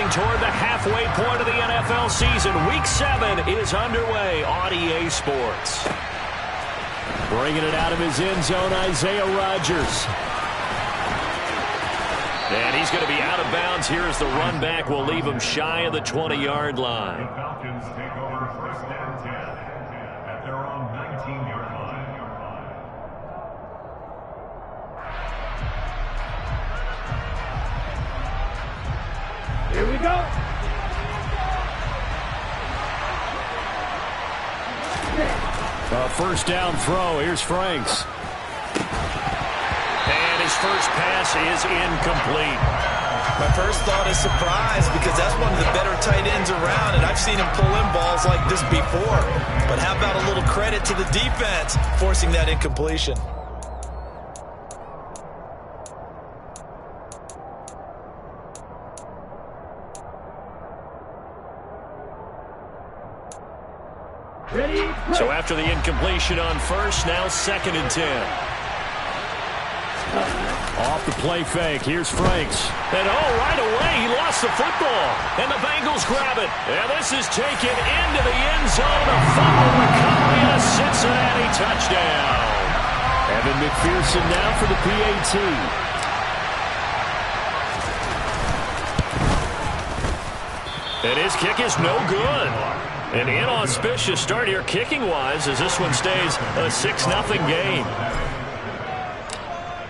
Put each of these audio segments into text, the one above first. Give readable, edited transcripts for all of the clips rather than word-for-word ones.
marching toward the halfway point of the NFL season. Week 7 is underway on EA Sports. Bringing it out of his end zone, Isaiah Rodgers. And he's going to be out of bounds here as the run back will leave him shy of the 20-yard line. The Falcons take over first and 10 at their own 19-yard line. Here we go. A first down throw. Here's Franks. And his first pass is incomplete. My first thought is surprise because that's one of the better tight ends around, and I've seen him pull in balls like this before. But how about a little credit to the defense forcing that incompletion? So after the incompletion on first, now 2nd and 10. Off the play fake, here's Franks. And right away, he lost the football. And the Bengals grab it. And this is taken into the end zone. A fumble recovery and a Cincinnati touchdown. Evan McPherson now for the PAT. And his kick is no good. An inauspicious start here kicking-wise as this one stays a 6-0 game.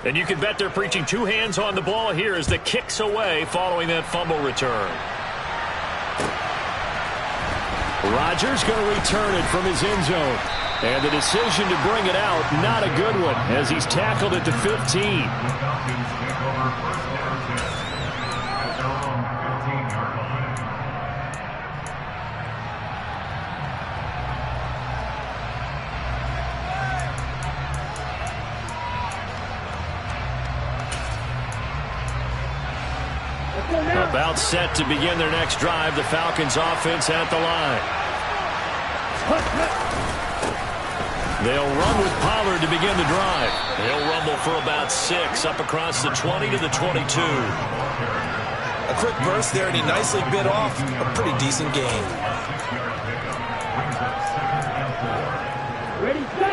And you can bet they're preaching 2 hands on the ball here as the kick's away following that fumble return. Rodgers going to return it from his end zone. And the decision to bring it out, not a good one, as he's tackled at the 15. About set to begin their next drive. The Falcons offense at the line. They'll run with Pollard to begin the drive. He'll rumble for about 6 up across the 20 to the 22. A quick burst there, and he nicely bit off a pretty decent gain.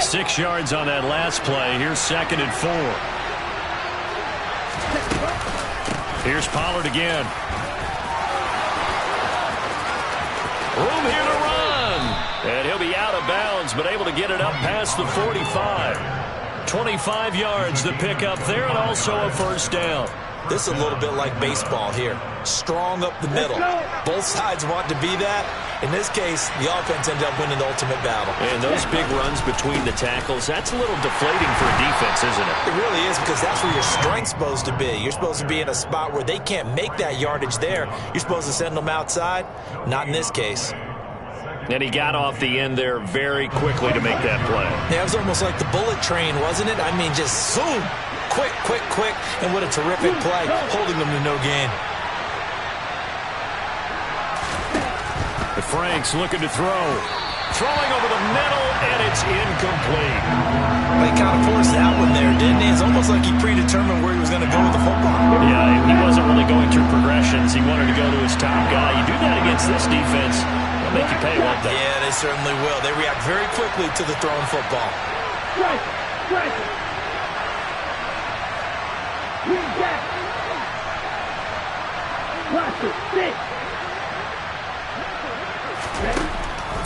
6 yards on that last play. Here's 2nd and 4. Here's Pollard again. Room here to run. And he'll be out of bounds, but able to get it up past the 45. 25 yards to pick up there, and also a first down. This is a little bit like baseball here. Strong up the middle. Both sides want to be that. In this case, the offense ended up winning the ultimate battle. And those big runs between the tackles, that's a little deflating for a defense, isn't it? It really is, because that's where your strength's supposed to be. You're supposed to be in a spot where they can't make that yardage there. You're supposed to send them outside. Not in this case. And he got off the end there very quickly to make that play. Yeah, it was almost like the bullet train, wasn't it? I mean, just zoom. Quick, quick, quick. And what a terrific play, holding them to no gain. Franks looking to throw. Throwing over the middle, and it's incomplete. Well, he kind of forced that one there, didn't he? It's almost like he predetermined where he was going to go with the football. Yeah, he wasn't really going through progressions. He wanted to go to his top guy. You do that against this defense, they'll make you pay, won't they? Yeah, they certainly will. They react very quickly to the thrown football. Strike it. Strike it. Bring back. Watch it. Stick.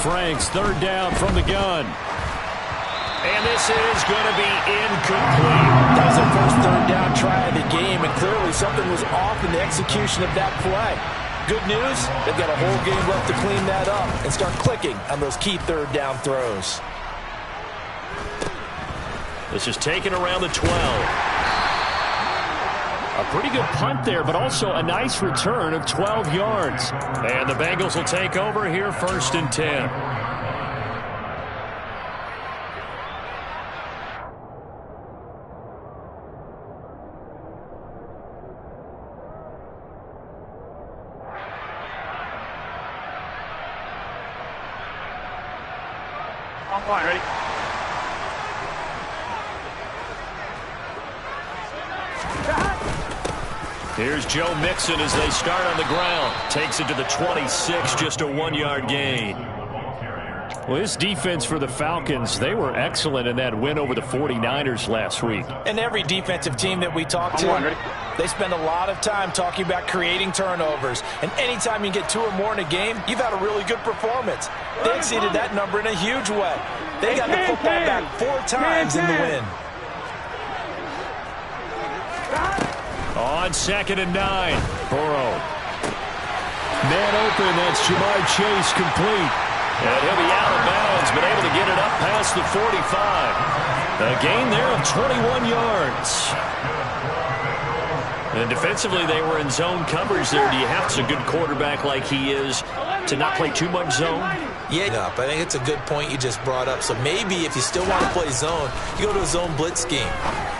Franks, 3rd down from the gun. And this is going to be incomplete. That was their first 3rd down try of the game, and clearly something was off in the execution of that play. Good news, they've got a whole game left to clean that up and start clicking on those key 3rd down throws. This is taken around the 12. A pretty good punt there, but also a nice return of 12 yards. And the Bengals will take over here 1st and 10. On point, ready? Here's Joe Mixon as they start on the ground. Takes it to the 26, just a 1-yard gain. Well, this defense for the Falcons, they were excellent in that win over the 49ers last week. And every defensive team that we talk to, they spend a lot of time talking about creating turnovers. And anytime you get 2 or more in a game, you've had a really good performance. They exceeded that number in a huge way. They got the football back 4 times in the win. On 2nd and 9, Burrow. Man open, that's Jamar Chase complete. And he'll be out of bounds, but able to get it up past the 45. A gain there of 21 yards. And defensively, they were in zone coverage there. Do you have a good quarterback like he is to not play too much zone? Yeah, but I think it's a good point you just brought up. So maybe if you still want to play zone, you go to a zone blitz scheme.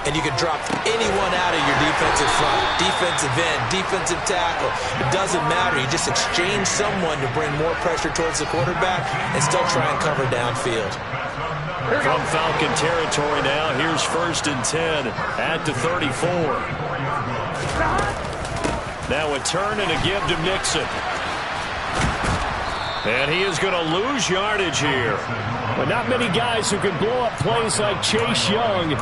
And you can drop anyone out of your defensive front, defensive end, defensive tackle. It doesn't matter. You just exchange someone to bring more pressure towards the quarterback and still try and cover downfield. From Falcon territory now, here's 1st and 10 at the 34. Now a turn and a give to Mixon. And he is going to lose yardage here. But not many guys who can blow up plays like Chase Young.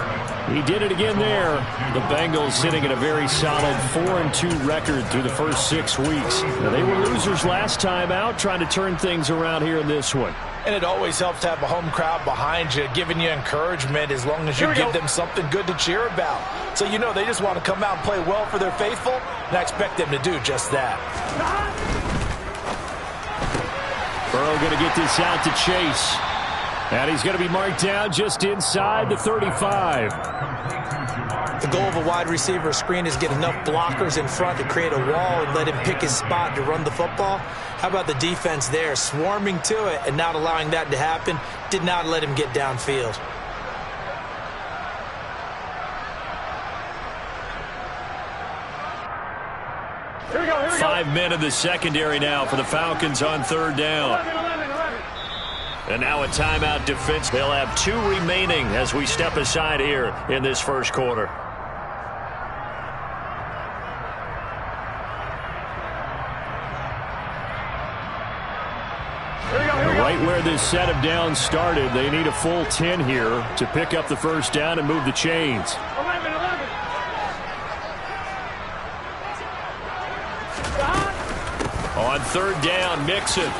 He did it again there. The Bengals sitting at a very solid 4-2 record through the first 6 weeks. Now, they were losers last time out, trying to turn things around here in this one. And it always helps to have a home crowd behind you, giving you encouragement as long as you give them something good to cheer about. So you know they just want to come out and play well for their faithful, and I expect them to do just that. Burrow going to get this out to Chase. And he's going to be marked down just inside the 35. The goal of a wide receiver screen is get enough blockers in front to create a wall and let him pick his spot to run the football. How about the defense there, swarming to it and not allowing that to happen? Did not let him get downfield. Here we go. 5 men in the secondary now for the Falcons on 3rd down. And now a timeout defense. They'll have 2 remaining as we step aside here in this first quarter. Right where this set of downs started, they need a full 10 here to pick up the first down and move the chains. 11. On 3rd down, Mixon.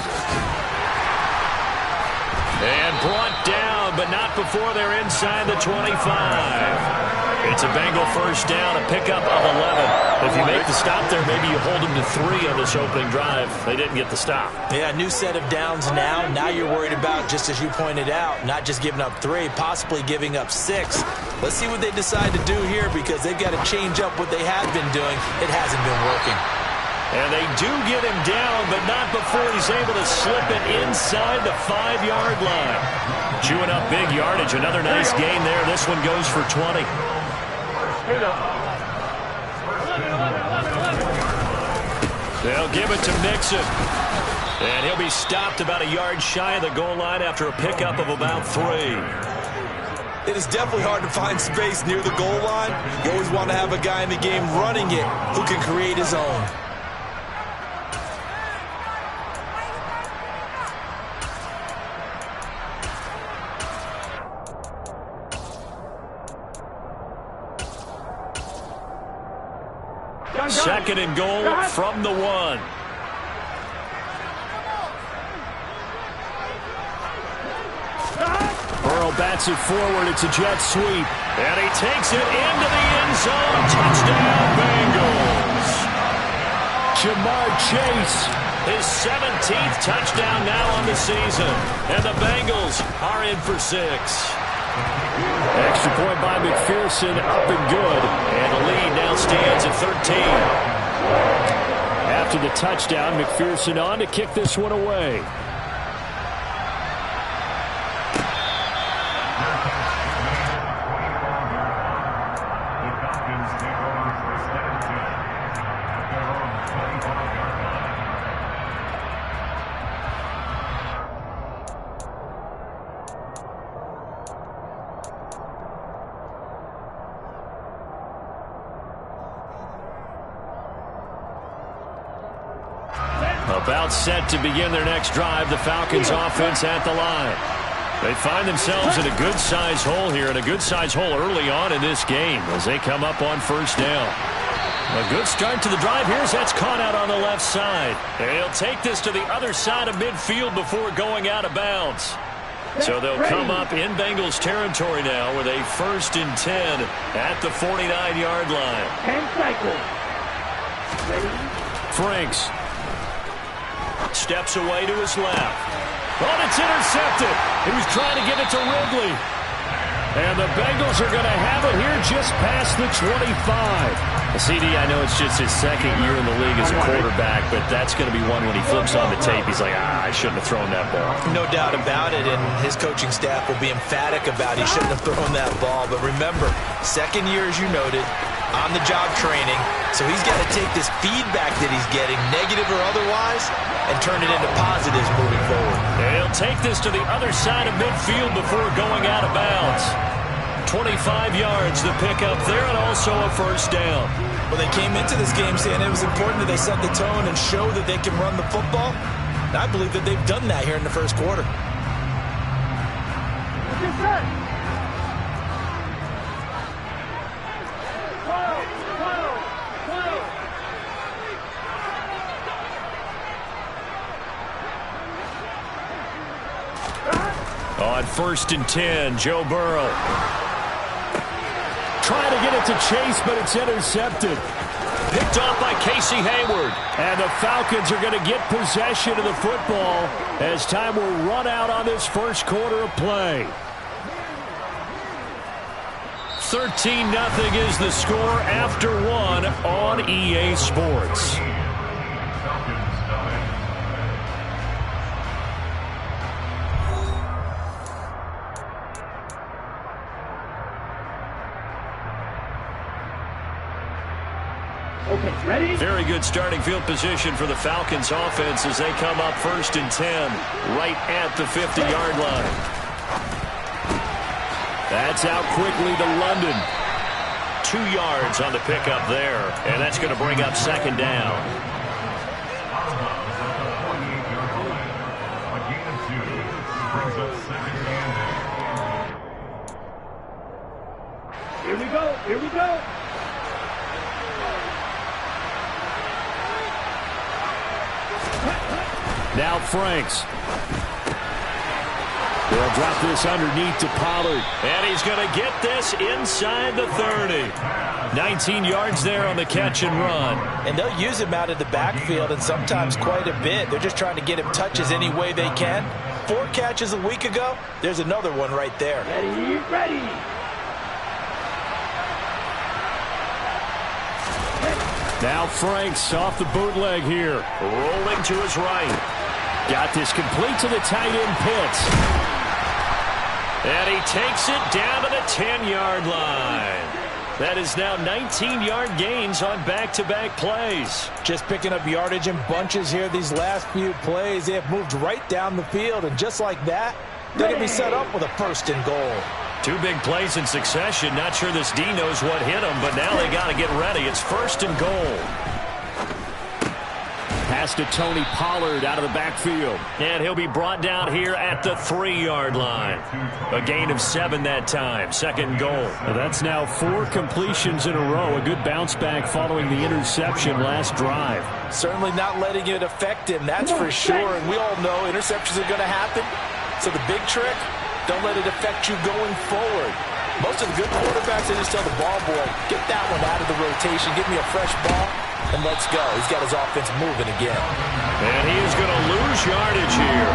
And brought down, but not before they're inside the 25. It's a Bengal first down, a pickup of 11. If you make the stop there, maybe you hold them to 3 on this opening drive. They didn't get the stop. Yeah, new set of downs now. Now you're worried about, just as you pointed out, not just giving up 3, possibly giving up 6. Let's see what they decide to do here because they've got to change up what they have been doing. It hasn't been working. And they do get him down, but not before he's able to slip it inside the 5-yard line. Chewing up big yardage. Another nice gain there. This one goes for 20. Here we go. They'll give it to Mixon. And he'll be stopped about a yard shy of the goal line after a pickup of about 3. It is definitely hard to find space near the goal line. You always want to have a guy in the game running it who can create his own. Second and goal from the 1. Burrow bats it forward. It's a jet sweep. And he takes it into the end zone. Touchdown, Bengals. Jamar Chase, his 17th touchdown now on the season. And the Bengals are in for 6. Extra point by McPherson, up and good. And the lead now stands at 13. After the touchdown, McPherson on to kick this one away. About set to begin their next drive, the Falcons offense at the line. They find themselves in a good-sized hole here, and a good-sized hole early on in this game as they come up on first down. A good start to the drive. Here's that's caught out on the left side. And he'll take this to the other side of midfield before going out of bounds. So they'll come up in Bengals territory now with a 1st and 10 at the 49-yard line. 10 cycles. Ready? Franks steps away to his left. Oh, it's intercepted. He was trying to get it to Ridley. And the Bengals are going to have it here just past the 25. CD, I know it's just his second year in the league as a quarterback, but that's going to be one when he flips on the tape. He's like, I shouldn't have thrown that ball. No doubt about it, and his coaching staff will be emphatic about he shouldn't have thrown that ball. But remember, second year, as you noted, on-the-job training, so he's got to take this feedback that he's getting, negative or otherwise, and turn it into positives moving forward. And he'll take this to the other side of midfield before going out of bounds. 25 yards, the pickup there, and also a 1st down. Well, they came into this game saying it was important that they set the tone and show that they can run the football. And I believe that they've done that here in the first quarter. Yes, sir. On 1st and 10, Joe Burrow. Trying to get it to Chase, but it's intercepted. Picked off by Casey Hayward. And the Falcons are going to get possession of the football as time will run out on this first quarter of play. 13-0 is the score after 1 on EA Sports. Okay, ready? Very good starting field position for the Falcons offense as they come up 1st and 10 right at the 50-yard line. That's out quickly to London. 2 yards on the pickup there, and that's going to bring up 2nd down. A gain of 2 brings up 2nd down. Here we go. Here we go. Now Franks. They'll drop this underneath to Pollard. And he's going to get this inside the 30. 19 yards there on the catch and run. And they'll use him out of the backfield, and sometimes quite a bit. They're just trying to get him touches any way they can. 4 catches a week ago. There's another one right there. Ready, ready. Now Franks off the bootleg here. Rolling to his right. Got this complete to the tight end Pitts. And he takes it down to the 10-yard line. That is now 19-yard gains on back-to-back plays. Just picking up yardage in bunches here these last few plays. They have moved right down the field, and just like that, they're going to be set up with a 1st and goal. 2 big plays in succession. Not sure this D knows what hit him, but now they got to get ready. It's 1st and goal. Pass to Tony Pollard out of the backfield. And he'll be brought down here at the 3-yard line. A gain of 7 that time. 2nd goal. Now that's now 4 completions in a row. A good bounce back following the interception last drive. Certainly not letting it affect him, that's for sure. And we all know interceptions are going to happen. So the big trick, don't let it affect you going forward. Most of the good quarterbacks, they just tell the ball boy, get that one out of the rotation, give me a fresh ball, and let's go. He's got his offense moving again. And he is going to lose yardage here.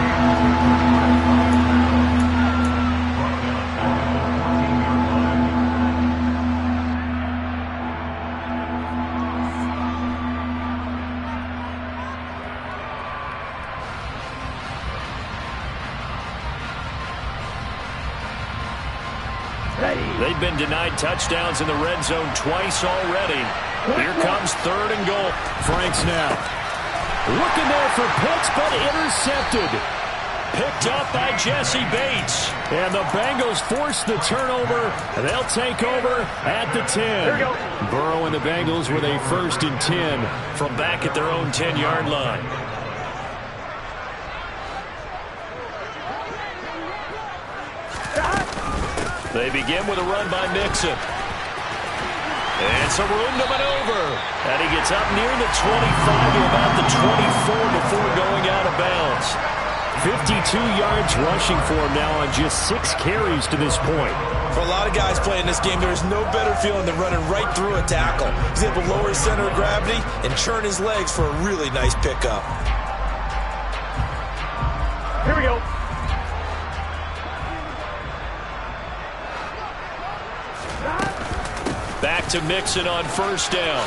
They've been denied touchdowns in the red zone twice already. Here comes 3rd and goal. Franks now. Looking there for Pitts, but intercepted. Picked up by Jesse Bates. And the Bengals force the turnover. They'll take over at the 10. Burrow and the Bengals with a 1st and 10 from back at their own 10-yard line. They begin with a run by Mixon. And some room to maneuver. And he gets up near the 25 to about the 24 before going out of bounds. 52 yards rushing for him now on just 6 carries to this point. For a lot of guys playing this game, there's no better feeling than running right through a tackle. He's able to lower his center of gravity and churn his legs for a really nice pickup. Here we go. Back to Mixon on first down.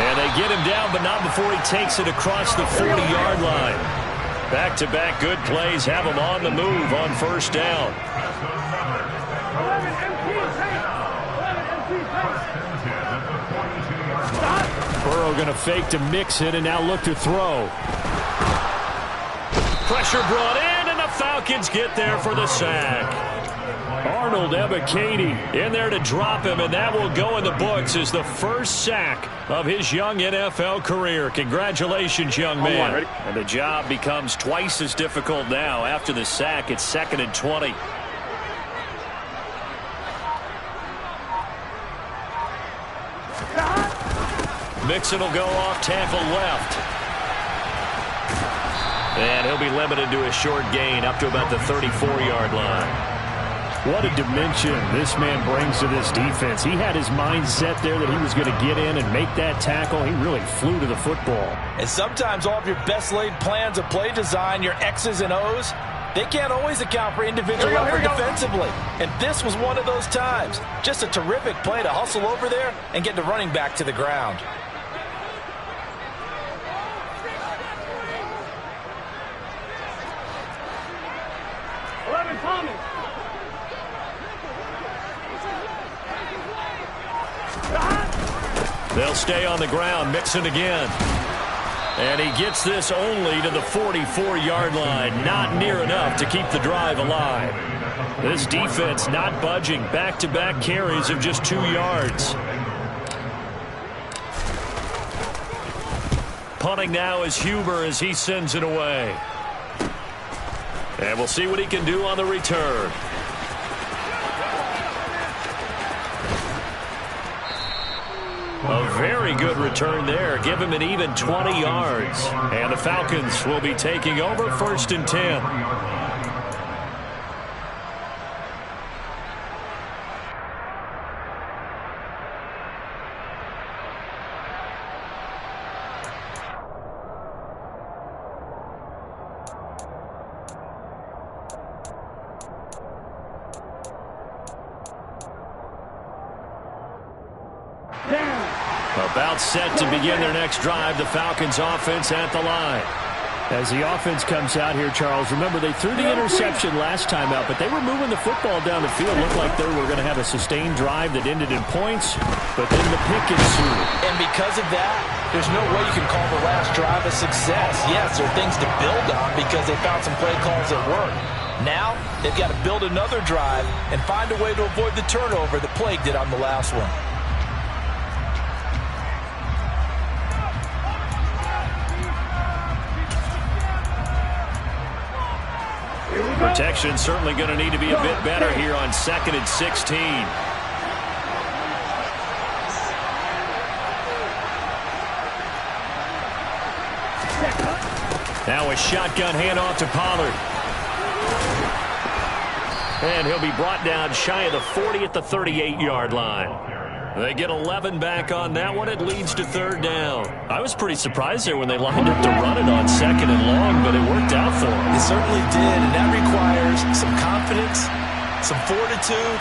And they get him down, but not before he takes it across the 40-yard line. Back-to-back good plays have him on the move on first down. Burrow going to fake to Mixon and now look to throw. Pressure brought in, and the Falcons get there for the sack. Arnold Ebiketie in there to drop him, and that will go in the books as the first sack of his young NFL career. Congratulations, young man. And the job becomes twice as difficult now. After the sack, it's 2nd and 20. Mixon will go off tackle left. And he'll be limited to a short gain up to about the 34-yard line. What a dimension this man brings to this defense. He had his mind set there that he was going to get in and make that tackle. He really flew to the football. And sometimes all of your best laid plans of play design, your X's and O's, they can't always account for individual effort defensively. And this was one of those times. Just a terrific play to hustle over there and get the running back to the ground. They'll stay on the ground. Mixon again. And he gets this only to the 44-yard line. Not near enough to keep the drive alive. This defense not budging. Back-to-back carries of just 2 yards. Punting now is Huber as he sends it away. And we'll see what he can do on the return. A very good return there. Give him an even 20 yards. And the Falcons will be taking over 1st and 10. About set to begin their next drive. The Falcons offense at the line. As the offense comes out here, Charles, remember they threw the interception last time out, but they were moving the football down the field. Looked like they were going to have a sustained drive that ended in points, but then the pick ensued. And because of that, there's no way you can call the last drive a success. Yes, there are things to build on because they found some play calls that work. Now, they've got to build another drive and find a way to avoid the turnover that plagued it on the last one. Protection certainly going to need to be a bit better here on 2nd and 16. Now a shotgun handoff to Pollard. And he'll be brought down shy of the 40 at the 38-yard line. They get 11 back on that one. It leads to 3rd down. I was pretty surprised there when they lined up to run it on 2nd and long, but it worked out for them. It certainly did, and that requires some confidence, some fortitude,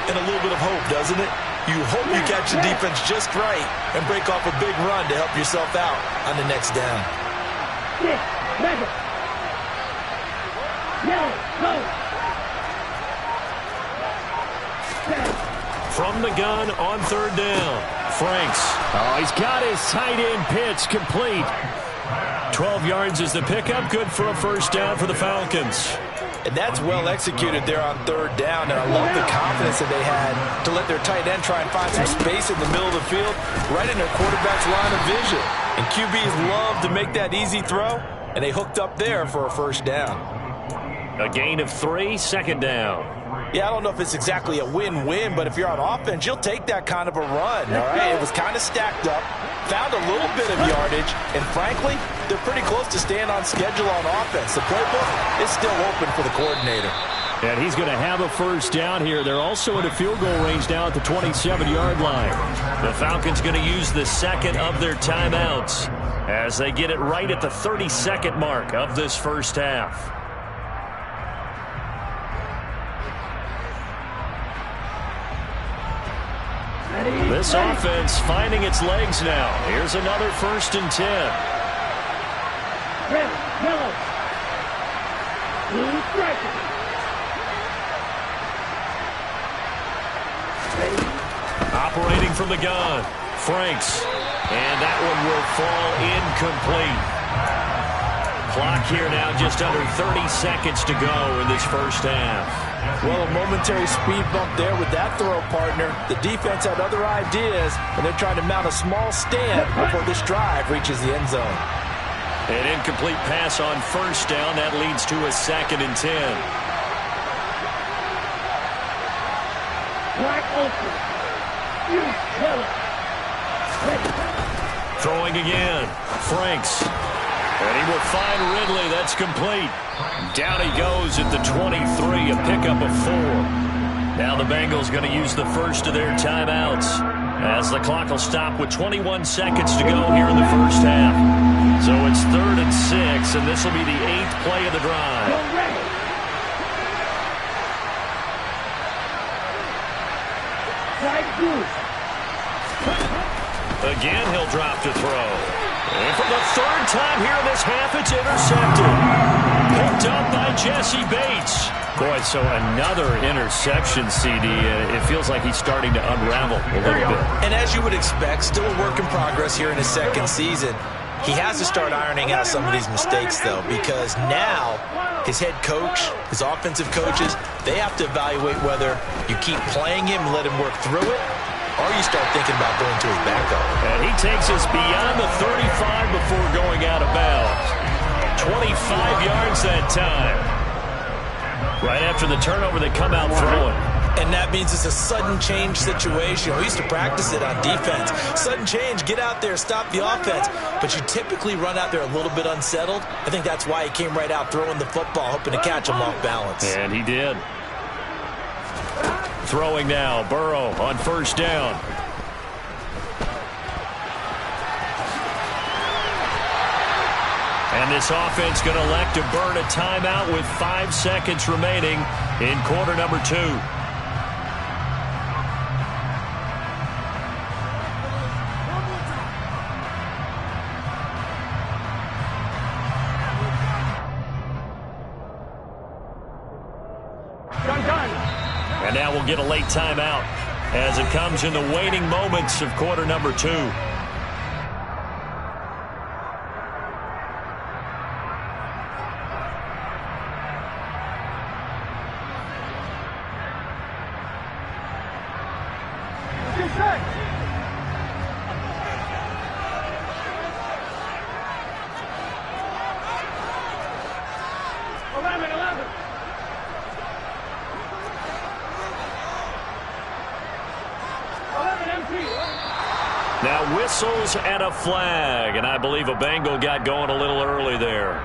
and a little bit of hope, doesn't it? You hope you catch the defense just right and break off a big run to help yourself out on the next down. From the gun on 3rd down. Franks. Oh, he's got his tight end pitch complete. 12 yards is the pickup. Good for a 1st down for the Falcons. And that's well executed there on 3rd down. And I love the confidence that they had to let their tight end try and find some space in the middle of the field, right in their quarterback's line of vision. And QBs love to make that easy throw, and they hooked up there for a 1st down. A gain of 3, 2nd down. Yeah, I don't know if it's exactly a win-win, but if you're on offense, you'll take that kind of a run, all right? It was kind of stacked up, found a little bit of yardage, and frankly, they're pretty close to staying on schedule on offense. The playbook is still open for the coordinator. And he's going to have a first down here. They're also in a field goal range now at the 27-yard line. The Falcons going to use the second of their timeouts as they get it right at the 32nd mark of this first half. This offense finding its legs now. Here's another 1st and 10. Red, yellow. Blue striker. Operating from the gun. Franks. And that one will fall incomplete. Clock here now just under 30 seconds to go in this first half. Well, a momentary speed bump there with that throw, partner. The defense had other ideas, and they're trying to mount a small stand before this drive reaches the end zone. An incomplete pass on first down. That leads to a 2nd and 10. Black open. You kill it. Throwing again. Franks. And he will find Ridley. That's complete. Down he goes at the 23, a pickup of 4. Now the Bengals going to use the first of their timeouts as the clock will stop with 21 seconds to go here in the first half. So it's 3rd and 6, and this will be the 8th play of the drive. Again, he'll drop to throw. And for the 3rd time here in this half, it's intercepted. Picked up by Jesse Bates. Boy, so another interception, CD. It feels like he's starting to unravel a little bit. And as you would expect, still a work in progress here in his 2nd season. He has to start ironing out some of these mistakes, though, because now his head coach, his offensive coaches, they have to evaluate whether you keep playing him and let him work through it, or you start thinking about going to his backup. And he takes us beyond the 35 before going out of bounds. 25 yards that time. Right after the turnover, they come out throwing. And that means it's a sudden change situation. We used to practice it on defense. Sudden change, get out there, stop the offense. But you typically run out there a little bit unsettled. I think that's why he came right out throwing the football, hoping to catch him off balance. And he did. Throwing now, Burrow on first down. And this offense going to elect to burn a timeout with 5 seconds remaining in quarter number 2. And now we'll get a late timeout as it comes in the waning moments of quarter number 2. Now whistles and a flag, and I believe a Bengal got going a little early there.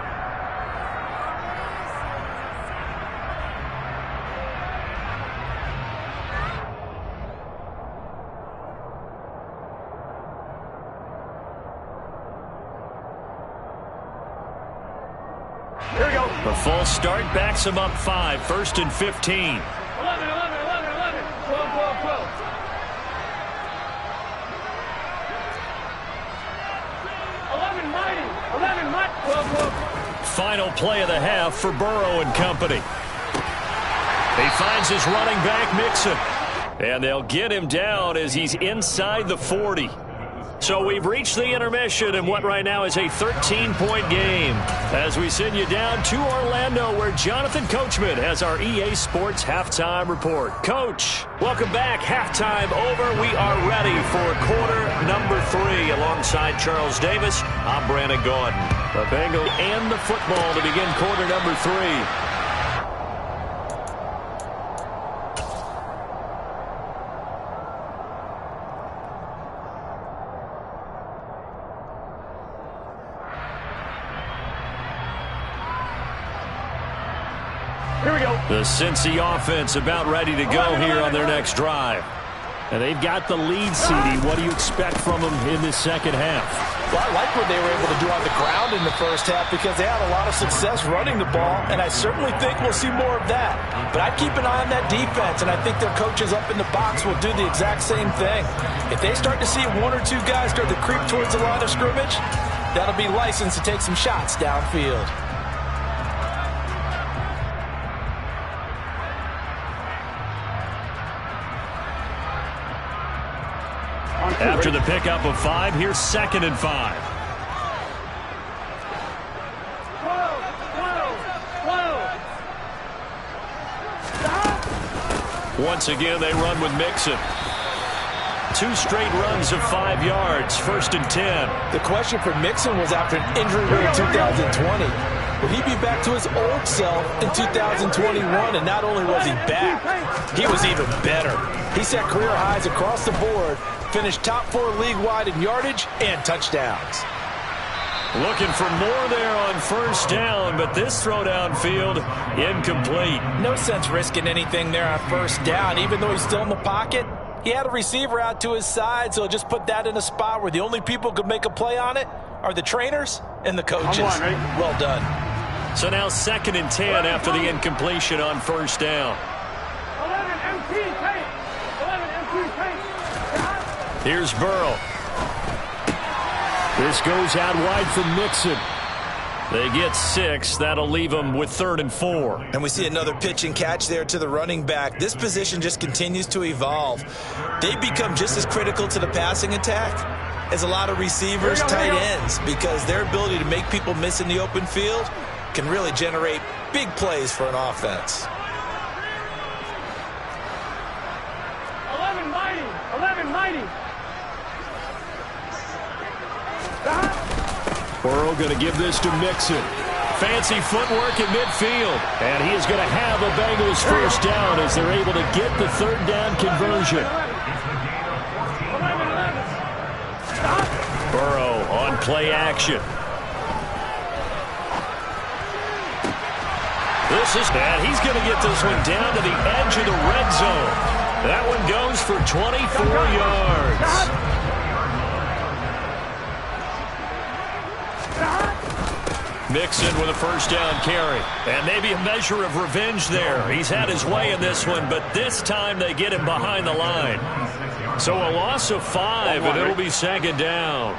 Here we go. The full start backs him up 5, 1st and 15. 11, 12, 12. 11, 12. Final play of the half for Burrow and company. He finds his running back, Mixon. And they'll get him down as he's inside the 40. So we've reached the intermission in what right now is a 13-point game as we send you down to Orlando where Jonathan Coachman has our EA Sports Halftime Report. Coach, welcome back. Halftime over. We are ready for quarter number 3 alongside Charles Davis. I'm Brandon Gordon. The Bengals and the football to begin quarter number 3. The Cincy offense about ready to go here on their next drive. And they've got the lead, CD. What do you expect from them in this second half? Well, I like what they were able to do on the ground in the first half because they had a lot of success running the ball, and I certainly think we'll see more of that. But I'd keep an eye on that defense, and I think their coaches up in the box will do the exact same thing. If they start to see one or two guys start to creep towards the line of scrimmage, that'll be licensed to take some shots downfield. After the pickup of 5, here's 2nd and 5. Once again, they run with Mixon. 2 straight runs of 5 yards, 1st and 10. The question for Mixon was after an injury-ridden 2020. Will he be back to his old self in 2021? And not only was he back, he was even better. He set career highs across the board, finished top 4 league-wide in yardage and touchdowns. Looking for more there on 1st down, but this throw downfield incomplete. No sense risking anything there on 1st down, even though he's still in the pocket. He had a receiver out to his side, so just put that in a spot where the only people who could make a play on it are the trainers and the coaches. Well done. So now 2nd and 10 after the incompletion on 1st down. 11 MT paint. 11 MT paint. Here's Burrow. This goes out wide for Mixon. They get 6. That'll leave them with 3rd and 4. And we see another pitch and catch there to the running back. This position just continues to evolve. They become just as critical to the passing attack as a lot of receivers, tight ends, because their ability to make people miss in the open field can really generate big plays for an offense. 11 mighty. 11 mighty. Burrow going to give this to Mixon. Fancy footwork in midfield. And he is going to have a Bengals 1st down as they're able to get the 3rd down conversion. Burrow on play action. And he's going to get this one down to the edge of the red zone. That one goes for 24 yards. Mixon with a 1st down carry. And maybe a measure of revenge there. He's had his way in this one, but this time they get him behind the line. So a loss of 5, and it'll be 2nd down.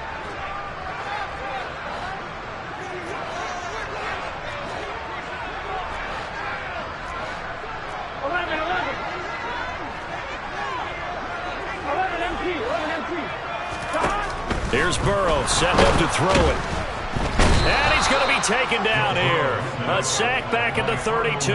Here's Burrow, setting up to throw it. And he's going to be taken down here. A sack back at the 32.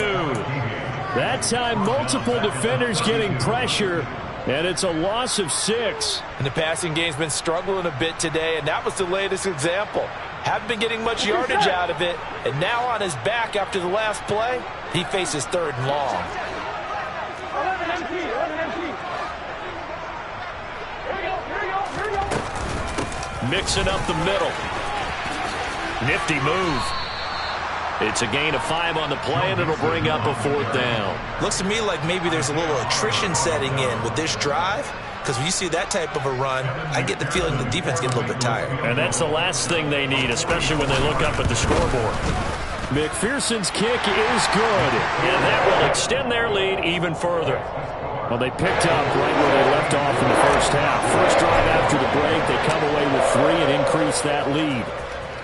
That time, multiple defenders getting pressure, and it's a loss of 6. And the passing game's been struggling a bit today, and that was the latest example. Haven't been getting much yardage out of it, and now on his back after the last play, he faces 3rd and long. 11 MT. 11 MT. Here we go. Mixing up the middle. Nifty move. It's a gain of 5 on the play, and it'll bring up a 4th down. Looks to me like maybe there's a little attrition setting in with this drive, because when you see that type of a run, I get the feeling the defense gets a little bit tired. And that's the last thing they need, especially when they look up at the scoreboard. McPherson's kick is good, and that will extend their lead even further. Well, they picked up right where they left off in the 1st half. First drive after the break, they come away with 3 and increase that lead.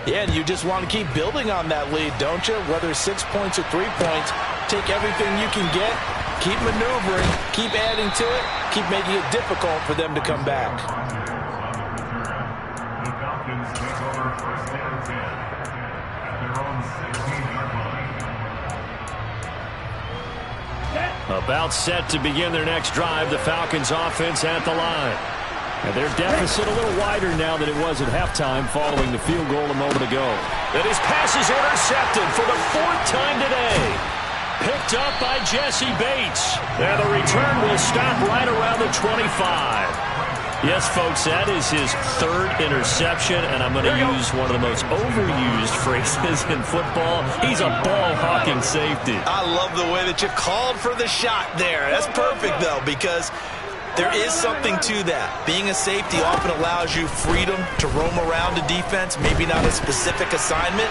Yeah, and you just want to keep building on that lead, don't you? Whether 6 points or 3 points, take everything you can get, keep maneuvering, keep adding to it, keep making it difficult for them to come back. The Falcons take over 1st and 10 at their own 16-yard line. About set to begin their next drive, the Falcons offense at the line. And their deficit a little wider now than it was at halftime following the field goal a moment ago. And his pass is intercepted for the 4th time today. Picked up by Jesse Bates. And the return will stop right around the 25. Yes, folks, that is his third interception, and I'm going to use one of the most overused phrases in football. He's a ball-hawking safety. I love the way that you called for the shot there. That's perfect, though, because there is something to that. Being a safety often allows you freedom to roam around a defense, maybe not a specific assignment.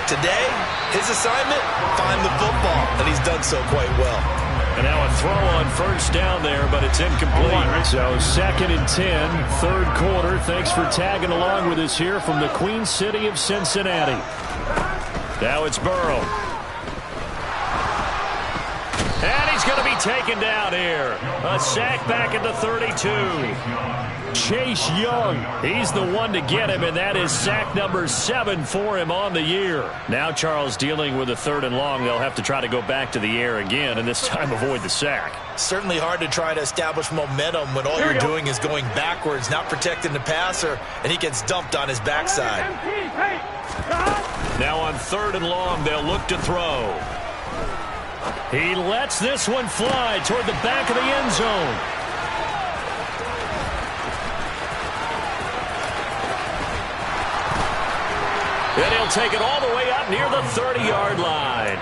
Today, his assignment, find the football, and he's done so quite well. And now a throw on first down there, but it's incomplete. So 2nd and 10, third quarter. Thanks for tagging along with us here from the Queen City of Cincinnati. Now it's Burrow. And he's going to be taken down here. A sack back at the 32. Chase Young, he's the one to get him, and that is sack number 7 for him on the year. Now Charles dealing with a 3rd and long. They'll have to try to go back to the air again, and this time avoid the sack. Certainly hard to try to establish momentum when all you're doing is going backwards, not protecting the passer, and he gets dumped on his backside. Now on 3rd and long, they'll look to throw. He lets this one fly toward the back of the end zone. And he'll take it all the way up near the 30-yard line.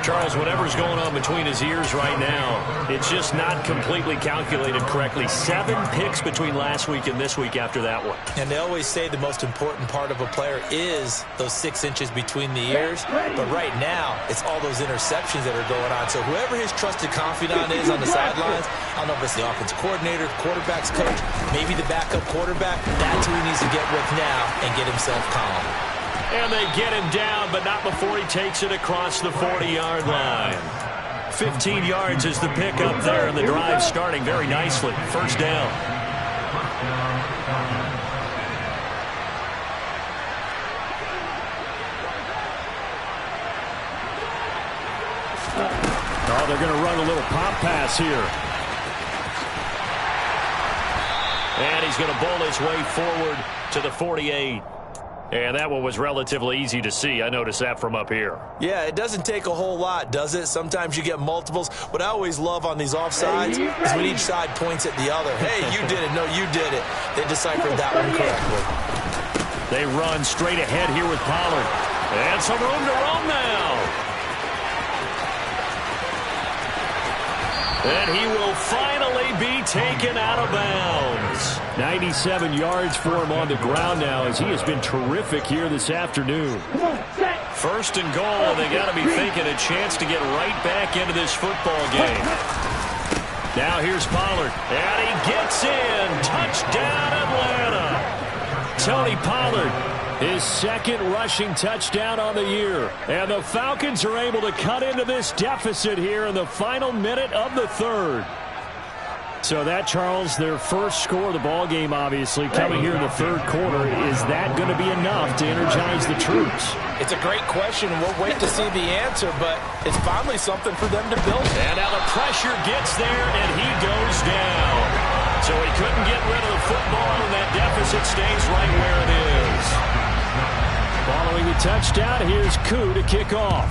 Charles, whatever's going on between his ears right now, it's just not completely calculated correctly. 7 picks between last week and this week after that one. And they always say the most important part of a player is those 6 inches between the ears. But right now, it's all those interceptions that are going on. So whoever his trusted confidant is on the sidelines, I don't know if it's the offensive coordinator, quarterback's coach, maybe the backup quarterback, that's who he needs to get with now and get himself calm. And they get him down, but not before he takes it across the 40-yard line. 15 yards is the pick up there, and the drive starting very nicely. First down. Oh, they're going to run a little pop pass here. And he's going to bowl his way forward to the 48. And that one was relatively easy to see. I noticed that from up here. Yeah, it doesn't take a whole lot, does it? Sometimes you get multiples. What I always love on these offsides is when each side points at the other. Hey, you did it. No, you did it. They deciphered that one correctly. They run straight ahead here with Pollard. And some room to roam now. And he will finally be taken out of bounds. 97 yards for him on the ground now as he has been terrific here this afternoon. First and goal, they got to be thinking a chance to get right back into this football game. Now here's Pollard, and he gets in. Touchdown, Atlanta. Tony Pollard, his 2nd rushing touchdown on the year. And the Falcons are able to cut into this deficit here in the final minute of the 3rd. So that, Charles, their first score of the ball game, obviously, coming here in the 3rd quarter. Is that going to be enough to energize the troops? It's a great question. We'll wait to see the answer, but it's finally something for them to build. And now the pressure gets there, and he goes down. So he couldn't get rid of the football, and that deficit stays right where it is. Following the touchdown, here's Koo to kick off.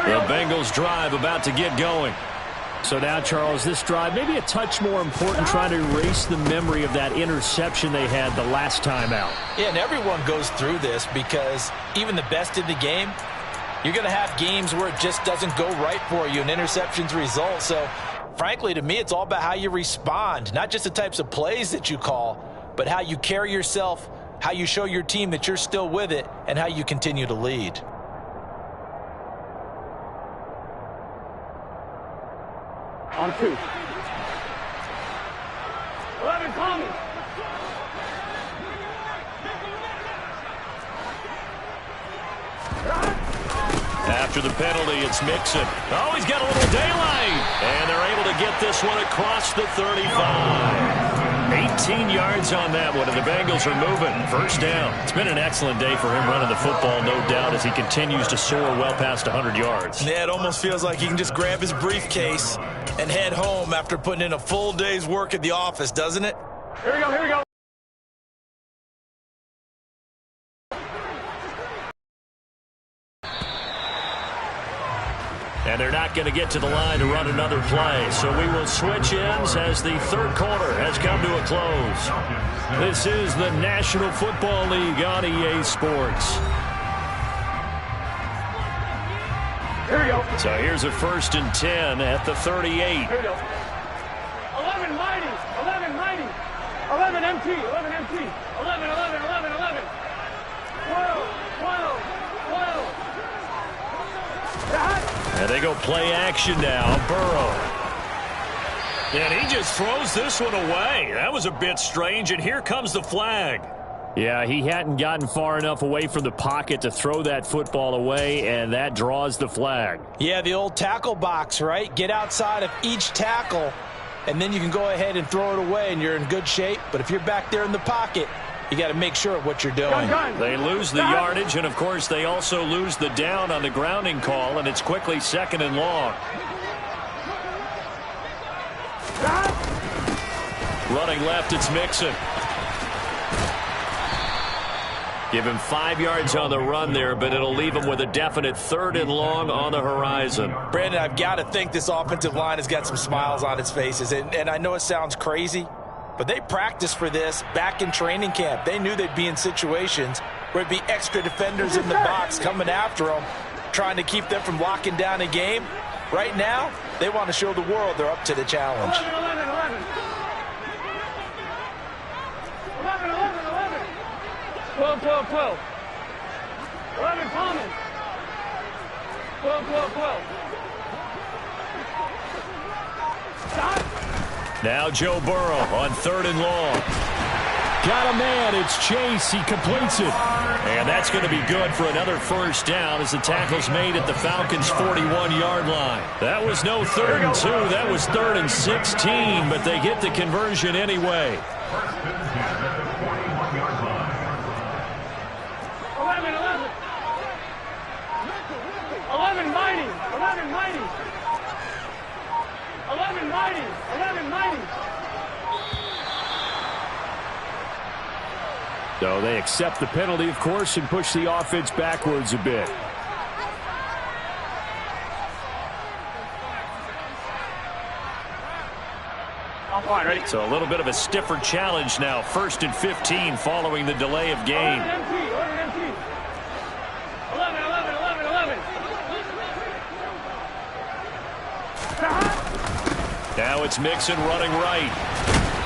The Bengals drive about to get going. So now, Charles, this drive maybe a touch more important, trying to erase the memory of that interception they had the last time out. Yeah, and everyone goes through this because even the best in the game, you're going to have games where it just doesn't go right for you and interceptions result. So, frankly, to me, it's all about how you respond, not just the types of plays that you call, but how you carry yourself, how you show your team that you're still with it, and how you continue to lead. On 2. 11 coming. After the penalty, it's Mixon. Oh, he's got a little daylight. And they're able to get this one across the 35. 18 yards on that one, and the Bengals are moving. First down. It's been an excellent day for him running the football, no doubt, as he continues to soar well past 100 yards. Yeah, it almost feels like he can just grab his briefcase and head home after putting in a full day's work at the office, doesn't it? Here we go, here we go. And they're not going to get to the line to run another play. So we will switch ends as the third quarter has come to a close. This is the National Football League on EA Sports. Here we go. So here's a 1st and 10 at the 38. Here we go. 11 mighty, 11 mighty, 11 MT, 11 MT, 11, 11, 11, 11. 12, 12, 12. And they go play action now. Burrow. And he just throws this one away. That was a bit strange, and here comes the flag. Yeah, he hadn't gotten far enough away from the pocket to throw that football away, and that draws the flag. Yeah, the old tackle box, right? Get outside of each tackle, and then you can go ahead and throw it away, and you're in good shape. But if you're back there in the pocket, you got to make sure of what you're doing. They lose the yardage, and, of course, they also lose the down on the grounding call, and it's quickly 2nd and long. Running left, it's Mixon. Give him 5 yards on the run there, but it'll leave him with a definite 3rd and long on the horizon. Brandon, I've got to think this offensive line has got some smiles on its faces, and I know it sounds crazy, but they practiced for this back in training camp. They knew they'd be in situations where it'd be extra defenders in the box coming after them, trying to keep them from locking down a game. Right now, they want to show the world they're up to the challenge. 11, 11, 11. 11, 11, 11. 12, 12, 12. 11 Common. 12, 12, 12. Stop. Now Joe Burrow on 3rd and long. Got a man. It's Chase. He completes it. And that's going to be good for another 1st down as the tackle's made at the Falcons' 41-yard line. That was no 3rd and 2. That was 3rd and 16, but they get the conversion anyway. 11, 11. 11 mighty, 11 mighty. 11 mighty, 11 mighty. So they accept the penalty, of course, and push the offense backwards a bit. I'm fine, ready? So a little bit of a stiffer challenge now. 1st and 15 following the delay of game. 11 MT, 11 MT. 11, 11, 11, 11. Now it's Mixon running right.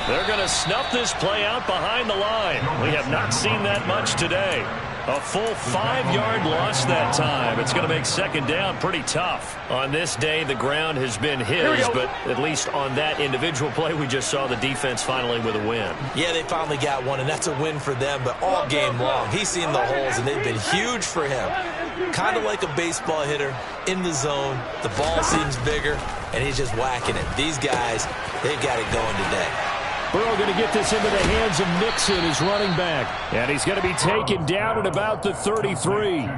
They're going to snuff this play out behind the line. We have not seen that much today. A full 5-yard loss that time. It's going to make 2nd down pretty tough. On this day, the ground has been his, but at least on that individual play, we just saw the defense finally with a win. Yeah, they finally got one, and that's a win for them, but all game long, he's seen the holes, and they've been huge for him. Kind of like a baseball hitter in the zone. The ball seems bigger, and he's just whacking it. These guys, they've got it going today. Burrow going to get this into the hands of Mixon, his running back. And he's going to be taken down at about the 33.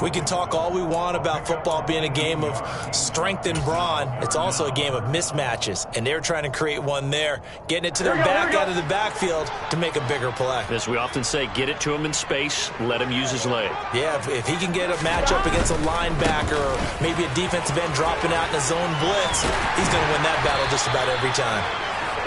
We can talk all we want about football being a game of strength and brawn. It's also a game of mismatches, and they're trying to create one there, getting it to their back out of the backfield to make a bigger play. As we often say, get it to him in space, let him use his leg. Yeah, if he can get a matchup against a linebacker or maybe a defensive end dropping out in a zone blitz, he's going to win that battle just about every time.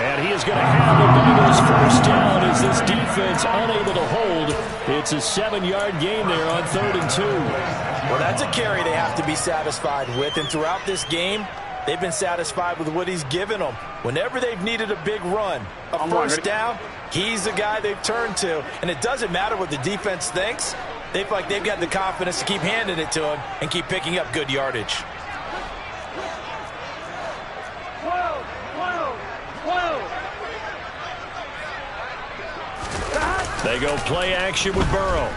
And he is going to have the Bengals 1st down as this defense unable to hold. It's a 7-yard gain there on 3rd and 2. Well, that's a carry they have to be satisfied with. And throughout this game, they've been satisfied with what he's given them. Whenever they've needed a big run, a 1st down, he's the guy they've turned to. And it doesn't matter what the defense thinks. They feel like they've got the confidence to keep handing it to him and keep picking up good yardage. 12, 12, 12. They go play action with Burrow.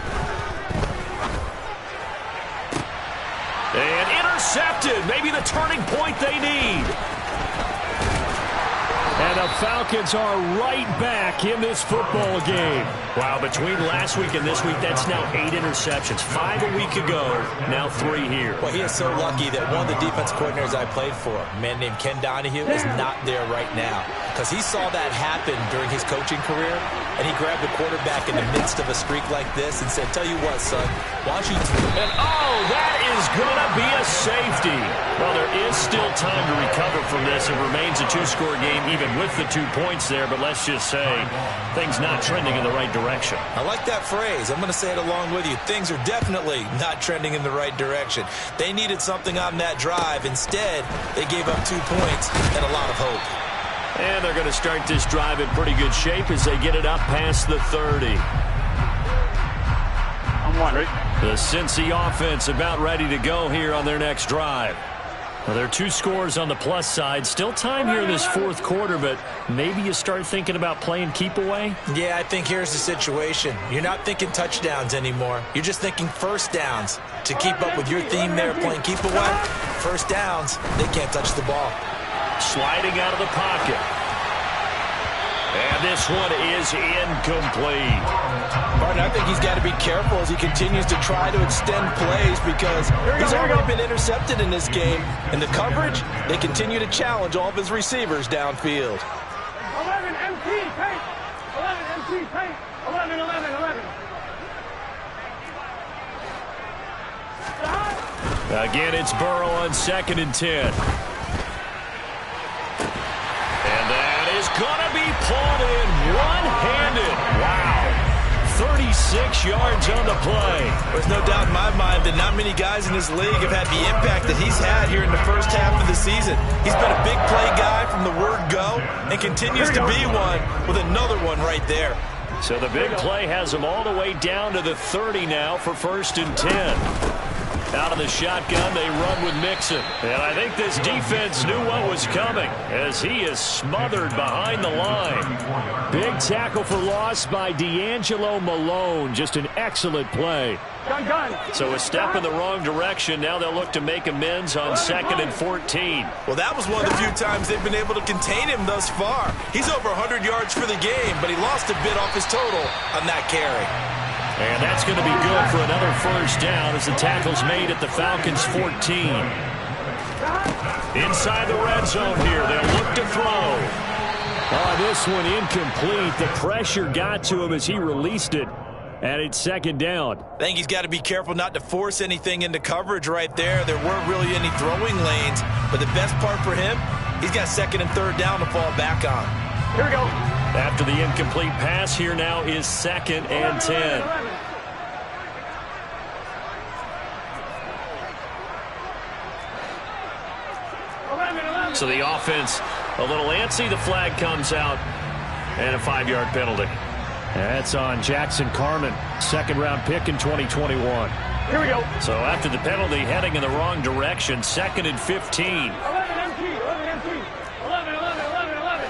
And intercepted. Maybe the turning point they need. And the Falcons are right back in this football game. Wow, between last week and this week, that's now 8 interceptions. 5 a week ago, now 3 here. Well, he is so lucky that one of the defense coordinators I played for, a man named Ken Donahue, is not there right now. Because he saw that happen during his coaching career, and he grabbed the quarterback in the midst of a streak like this and said, tell you what, son, why don't you... And oh, that is going to be a safety. Well, there is still time to recover from this. It remains a 2-score game even with the 2 points there, but let's just say things not trending in the right direction. I like that phrase. I'm going to say it along with you. Things are definitely not trending in the right direction. They needed something on that drive. Instead, they gave up 2 points and a lot of hope. And they're going to start this drive in pretty good shape as they get it up past the 30. I'm one, right? The Cincy offense about ready to go here on their next drive. Well, there are 2 scores on the plus side. Still time here in this 4th quarter, but maybe you start thinking about playing keep away? Yeah, I think here's the situation. You're not thinking touchdowns anymore. You're just thinking first downs. To keep up with your theme there, playing keep away, first downs, they can't touch the ball. Sliding out of the pocket. And this one is incomplete. Martin, I think he's got to be careful as he continues to try to extend plays because he's already been intercepted in this game. And the coverage, they continue to challenge all of his receivers downfield. 11 MT, paint. 11 MT, paint. 11, 11, 11. Again, it's Burrow on 2nd and 10. And that is going to be pulled in one-handed. Wow. 36 yards on the play. There's no doubt in my mind that not many guys in this league have had the impact that he's had here in the first half of the season. He's been a big play guy from the word go and continues to be one with another one right there. So the big play has him all the way down to the 30 now for 1st and 10. Out of the shotgun, they run with Mixon. And I think this defense knew what was coming as he is smothered behind the line. Big tackle for loss by D'Angelo Malone. Just an excellent play. So a step in the wrong direction. Now they'll look to make amends on 2nd and 14. Well, that was one of the few times they've been able to contain him thus far. He's over 100 yards for the game, but he lost a bit off his total on that carry. And that's going to be good for another 1st down as the tackle's made at the Falcons' 14. Inside the red zone here, they'll look to throw. Oh, this one incomplete. The pressure got to him as he released it. And it's 2nd down. I think he's got to be careful not to force anything into coverage right there. There weren't really any throwing lanes. But the best part for him, he's got 2nd and 3rd down to fall back on. Here we go. After the incomplete pass, here now is 2nd and 10. So the offense a little antsy. The flag comes out and a 5-yard penalty. That's on Jackson Carman, 2nd-round pick in 2021. Here we go. So after the penalty, heading in the wrong direction, 2nd and 15. 11 MT, 11 MT. 11, 11, 11, 11.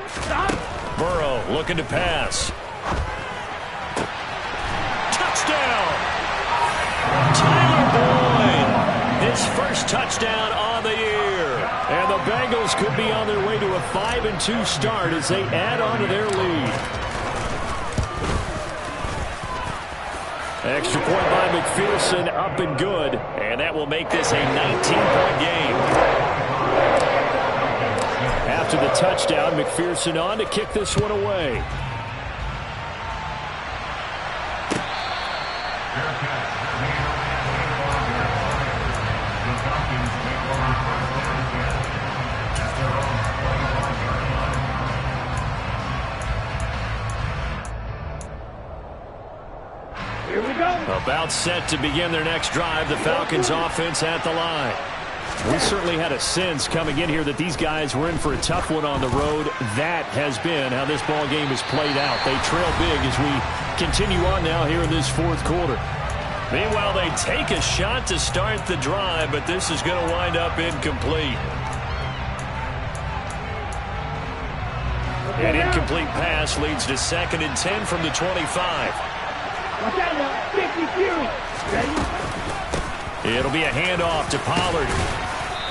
Stop. Burrow looking to pass. Touchdown! Tyler Boyd, his first touchdown on the year. And the Bengals could be on their way to a 5-2 start as they add on to their lead. Extra point by McPherson, up and good. And that will make this a 19-point game. After the touchdown, McPherson on to kick this one away. About set to begin their next drive. The Falcons offense at the line. We certainly had a sense coming in here that these guys were in for a tough one on the road. That has been how this ball game has played out. They trail big as we continue on now here in this 4th quarter. Meanwhile, they take a shot to start the drive, but this is going to wind up incomplete. An incomplete pass leads to 2nd and 10 from the 25. It'll be a handoff to Pollard.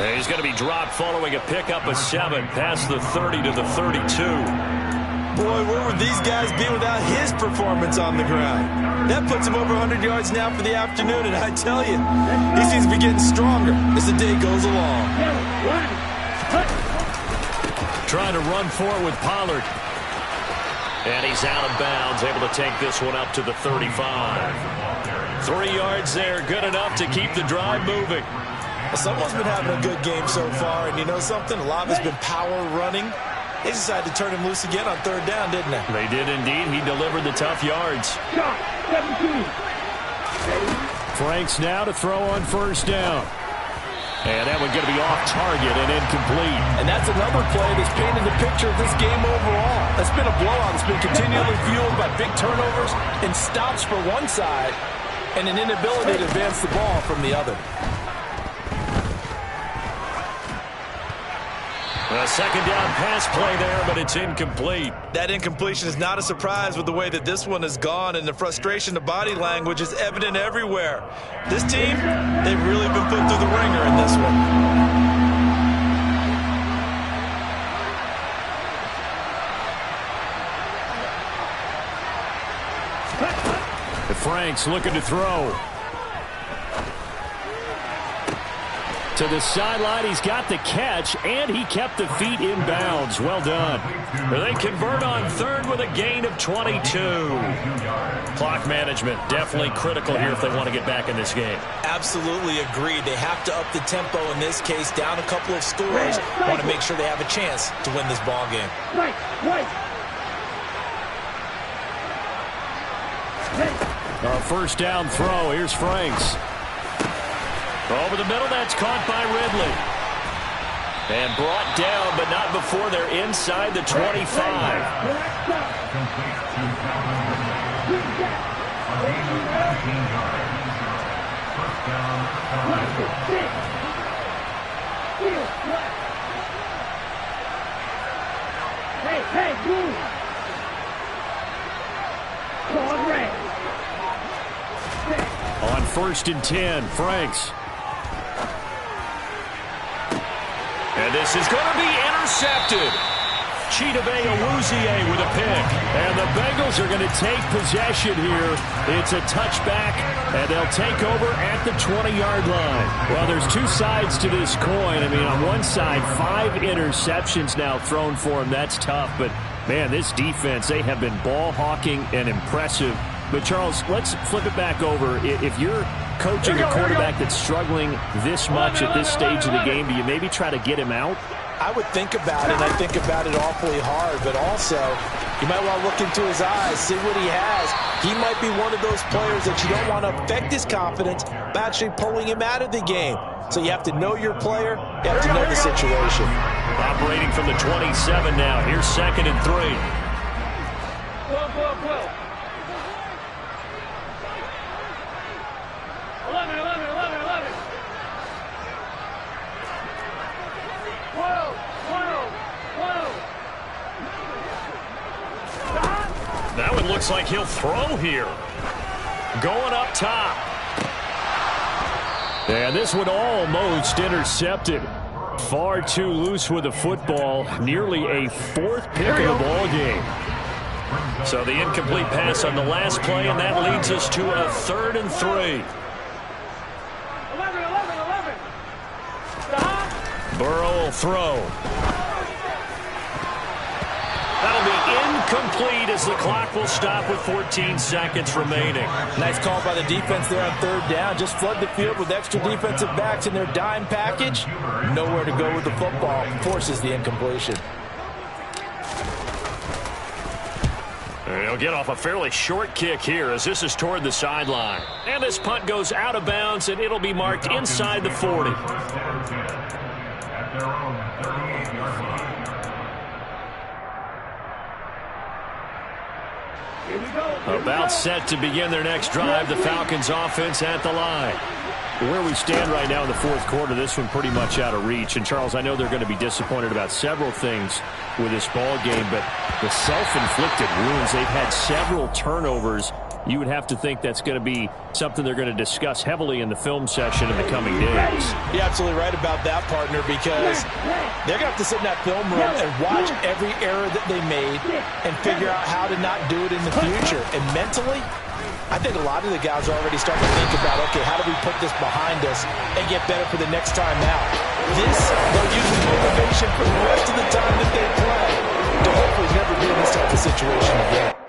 And he's going to be dropped following a pickup of 7 past the 30 to the 32. Boy, where would these guys be without his performance on the ground? That puts him over 100 yards now for the afternoon, and I tell you, he seems to be getting stronger as the day goes along. Trying to run for it with Pollard. And he's out of bounds, able to take this one up to the 35. 3 yards there, good enough to keep the drive moving. Someone's been having a good game so far, and you know something? A lot of it's been power running. They decided to turn him loose again on 3rd down, didn't they? They did indeed. He delivered the tough yards. Franks now to throw on 1st down. And that one's going to be off target and incomplete. And that's another play that's painted the picture of this game overall. That's been a blowout. It's been continually fueled by big turnovers and stops for one side and an inability to advance the ball from the other. A 2nd down pass play there, but it's incomplete. That incompletion is not a surprise with the way that this one has gone, and the frustration of body language is evident everywhere. This team, they've really been put through the ringer in this one. Franks looking to throw. To the sideline, he's got the catch, and he kept the feet in bounds. Well done. They convert on 3rd with a gain of 22. Clock management definitely critical here if they want to get back in this game. Absolutely agreed. They have to up the tempo in this case, down a couple of scores. Want to make sure they have a chance to win this ball game. Our 1st down throw. Here's Franks. Over the middle, that's caught by Ridley. And brought down, but not before they're inside the 25. Hey, move. On 1st and 10, Franks. And this is going to be intercepted. Chidobe Awuzie with a pick. And the Bengals are going to take possession here. It's a touchback, and they'll take over at the 20-yard line. Well, there's 2 sides to this coin. I mean, on one side, 5 interceptions now thrown for him. That's tough. But, man, this defense, they have been ball hawking and impressive. But, Charles, let's flip it back over. If you're coaching a quarterback that's struggling this much at this stage of the game, do you maybe try to get him out? I would think about it, and I think about it awfully hard, but also you might want to look into his eyes, see what he has. He might be one of those players that you don't want to affect his confidence by actually pulling him out of the game. So you have to know your player, you have to know the situation. Operating from the 27 now. Here's 2nd and 3. Go. 11. 12. That one looks like he'll throw here. Going up top. And this one almost intercepted. Far too loose with the football. Nearly a 4th pick of the ball game. So the incomplete pass on the last play, and that leads us to a 3rd and 3. 11. Stop. Burrow will throw. That'll be incomplete as the clock will stop with 14 seconds remaining. Nice call by the defense there on 3rd down. Just flood the field with extra defensive backs in their dime package. Nowhere to go with the football. Forces the incompletion. He'll get off a fairly short kick here as this is toward the sideline. And this punt goes out of bounds, and it'll be marked inside the 40. At their own 38-yard line. About set to begin their next drive. The Falcons offense at the line. Where we stand right now in the 4th quarter, this one pretty much out of reach. And, Charles, I know they're going to be disappointed about several things with this ball game, but the self-inflicted wounds, they've had several turnovers you would have to think that's going to be something they're going to discuss heavily in the film session in the coming days. You're absolutely right about that, partner, because they're going to have to sit in that film room and watch every error that they made and figure out how to not do it in the future. And mentally, I think a lot of the guys are already starting to think about, okay, how do we put this behind us and get better for the next time out? This, they'll use as motivation for the rest of the time that they play to hopefully never be in this type of situation again.